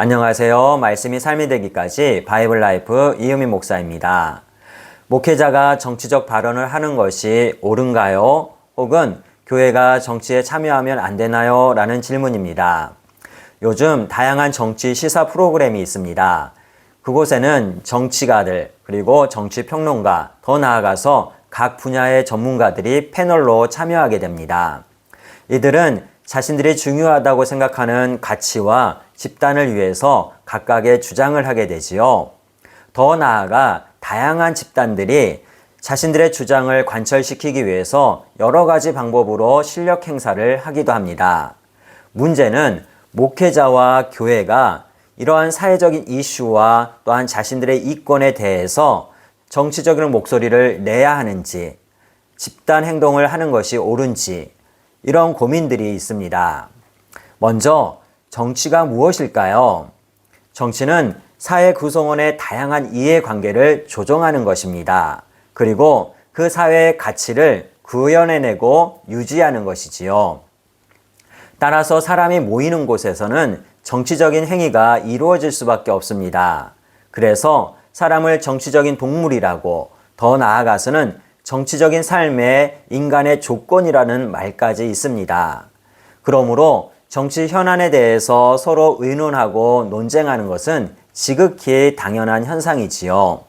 안녕하세요. 말씀이 삶이 되기까지 바이블 라이프 이은미 목사입니다. 목회자가 정치적 발언을 하는 것이 옳은가요? 혹은 교회가 정치에 참여하면 안 되나요? 라는 질문입니다. 요즘 다양한 정치 시사 프로그램이 있습니다. 그곳에는 정치가들, 그리고 정치평론가, 더 나아가서 각 분야의 전문가들이 패널로 참여하게 됩니다. 이들은 자신들이 중요하다고 생각하는 가치와 집단을 위해서 각각의 주장을 하게 되지요. 더 나아가 다양한 집단들이 자신들의 주장을 관철시키기 위해서 여러 가지 방법으로 실력 행사를 하기도 합니다. 문제는 목회자와 교회가 이러한 사회적인 이슈와 또한 자신들의 이권에 대해서 정치적인 목소리를 내야 하는지, 집단 행동을 하는 것이 옳은지, 이런 고민들이 있습니다. 먼저 정치가 무엇일까요? 정치는 사회 구성원의 다양한 이해관계를 조정하는 것입니다. 그리고 그 사회의 가치를 구현해내고 유지하는 것이지요. 따라서 사람이 모이는 곳에서는 정치적인 행위가 이루어질 수밖에 없습니다. 그래서 사람을 정치적인 동물이라고, 더 나아가서는 정치적인 삶의 인간의 조건이라는 말까지 있습니다. 그러므로 정치 현안에 대해서 서로 의논하고 논쟁하는 것은 지극히 당연한 현상이지요.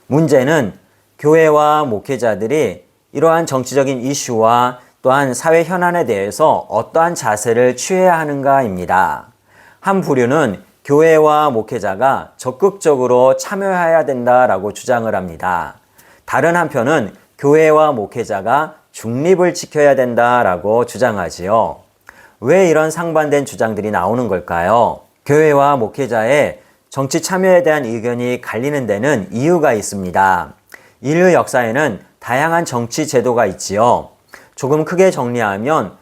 문제는 교회와 목회자들이 이러한 정치적인 이슈와 또한 사회 현안에 대해서 어떠한 자세를 취해야 하는가입니다. 한 부류는 교회와 목회자가 적극적으로 참여해야 된다라고 주장을 합니다. 다른 한편은 교회와 목회자가 중립을 지켜야 된다라고 주장하지요. 왜 이런 상반된 주장들이 나오는 걸까요? 교회와 목회자의 정치 참여에 대한 의견이 갈리는 데는 이유가 있습니다. 인류 역사에는 다양한 정치 제도가 있지요. 조금 크게 정리하면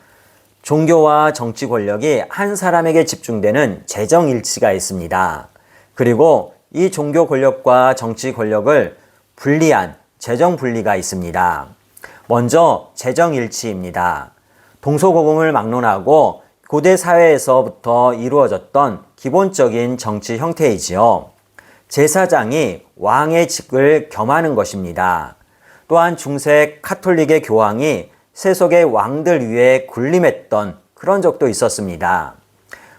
종교와 정치 권력이 한 사람에게 집중되는 재정 일치가 있습니다. 그리고 이 종교 권력과 정치 권력을 분리한 재정 분리가 있습니다. 먼저 재정 일치입니다. 동서고금을 막론하고 고대 사회에서부터 이루어졌던 기본적인 정치 형태이지요. 제사장이 왕의 직을 겸하는 것입니다. 또한 중세 카톨릭의 교황이 세속의 왕들 위에 군림했던 그런 적도 있었습니다.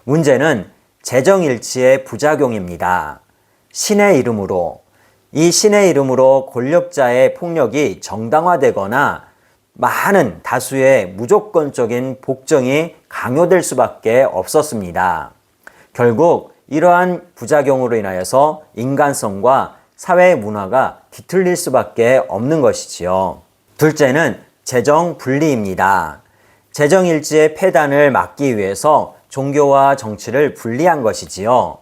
문제는 재정일치의 부작용입니다. 신의 이름으로, 이 신의 이름으로 권력자의 폭력이 정당화되거나 많은 다수의 무조건적인 복종이 강요될 수밖에 없었습니다. 결국 이러한 부작용으로 인하여서 인간성과 사회 문화가 뒤틀릴 수밖에 없는 것이지요. 둘째는 재정 분리입니다. 재정 일치의 폐단을 막기 위해서 종교와 정치를 분리한 것이지요.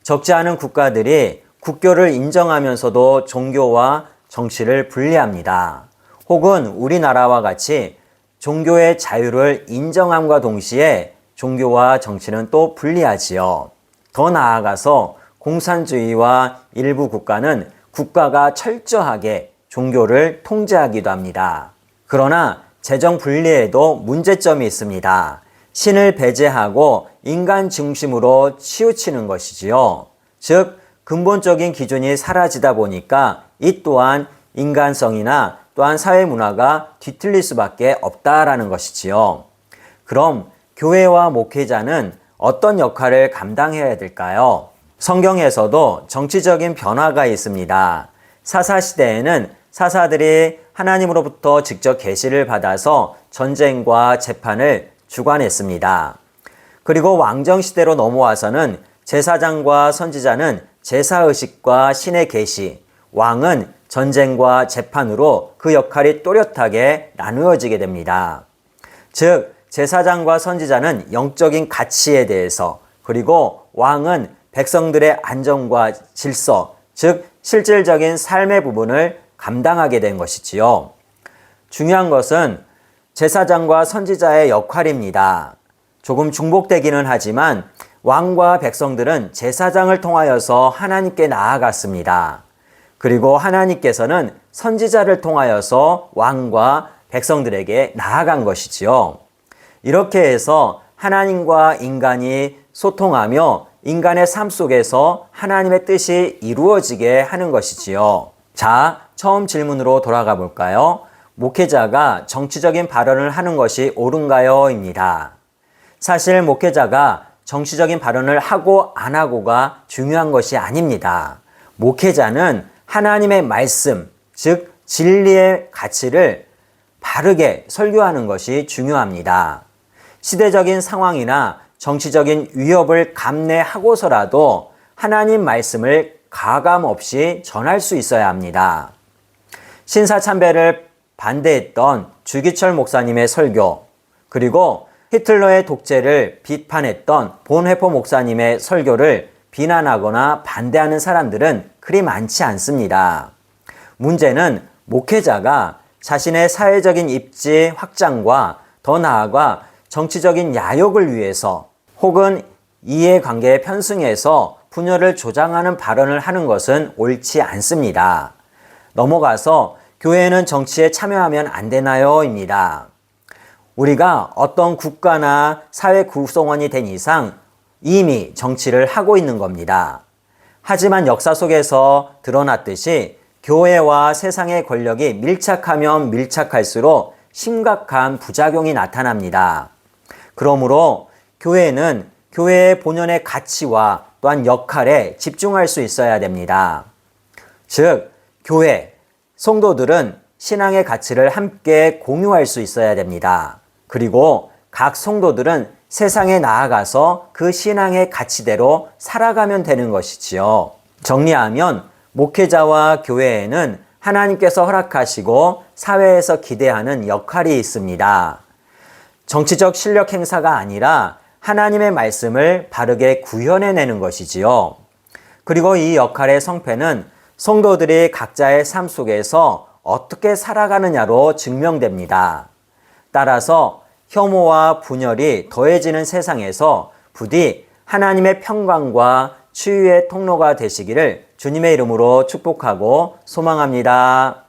적지 않은 국가들이 국교를 인정하면서도 종교와 정치를 분리합니다. 혹은 우리나라와 같이 종교의 자유를 인정함과 동시에 종교와 정치는 또 분리하지요. 더 나아가서 공산주의와 일부 국가는 국가가 철저하게 종교를 통제하기도 합니다. 그러나 재정 분리에도 문제점이 있습니다. 신을 배제하고 인간 중심으로 치우치는 것이지요. 즉 근본적인 기준이 사라지다 보니까 이 또한 인간성이나 또한 사회 문화가 뒤틀릴 수밖에 없다라는 것이지요. 그럼 교회와 목회자는 어떤 역할을 감당해야 될까요? 성경에서도 정치적인 변화가 있습니다. 사사시대에는 사사들이 하나님으로부터 직접 계시를 받아서 전쟁과 재판을 주관했습니다. 그리고 왕정시대로 넘어와서는 제사장과 선지자는 제사의식과 신의 계시, 왕은 전쟁과 재판으로 그 역할이 또렷하게 나누어지게 됩니다. 즉 제사장과 선지자는 영적인 가치에 대해서, 그리고 왕은 백성들의 안정과 질서, 즉 실질적인 삶의 부분을 감당하게 된 것이지요. 중요한 것은 제사장과 선지자의 역할입니다. 조금 중복되기는 하지만 왕과 백성들은 제사장을 통하여서 하나님께 나아갔습니다. 그리고 하나님께서는 선지자를 통하여서 왕과 백성들에게 나아간 것이지요. 이렇게 해서 하나님과 인간이 소통하며 인간의 삶 속에서 하나님의 뜻이 이루어지게 하는 것이지요. 자, 처음 질문으로 돌아가 볼까요? 목회자가 정치적인 발언을 하는 것이 옳은가요? 입니다. 사실 목회자가 정치적인 발언을 하고 안 하고가 중요한 것이 아닙니다. 목회자는 하나님의 말씀, 즉 진리의 가치를 바르게 설교하는 것이 중요합니다. 시대적인 상황이나 정치적인 위협을 감내하고서라도 하나님 말씀을 가감 없이 전할 수 있어야 합니다. 신사참배를 반대했던 주기철 목사님의 설교, 그리고 히틀러의 독재를 비판했던 본회포 목사님의 설교를 비난하거나 반대하는 사람들은 그리 많지 않습니다. 문제는 목회자가 자신의 사회적인 입지 확장과 더 나아가 정치적인 야욕을 위해서 혹은 이해관계에 편승해서 분열을 조장하는 발언을 하는 것은 옳지 않습니다. 넘어가서 교회는 정치에 참여하면 안 되나요? 입니다. 우리가 어떤 국가나 사회 구성원이 된 이상 이미 정치를 하고 있는 겁니다. 하지만 역사 속에서 드러났듯이 교회와 세상의 권력이 밀착하면 밀착할수록 심각한 부작용이 나타납니다. 그러므로 교회는 교회의 본연의 가치와 또한 역할에 집중할 수 있어야 됩니다. 즉, 교회, 성도들은 신앙의 가치를 함께 공유할 수 있어야 됩니다. 그리고 각 성도들은 세상에 나아가서 그 신앙의 가치대로 살아가면 되는 것이지요. 정리하면 목회자와 교회에는 하나님께서 허락하시고 사회에서 기대하는 역할이 있습니다. 정치적 실력 행사가 아니라 하나님의 말씀을 바르게 구현해내는 것이지요. 그리고 이 역할의 성패는 성도들이 각자의 삶 속에서 어떻게 살아가느냐로 증명됩니다. 따라서 혐오와 분열이 더해지는 세상에서 부디 하나님의 평강과 치유의 통로가 되시기를 주님의 이름으로 축복하고 소망합니다.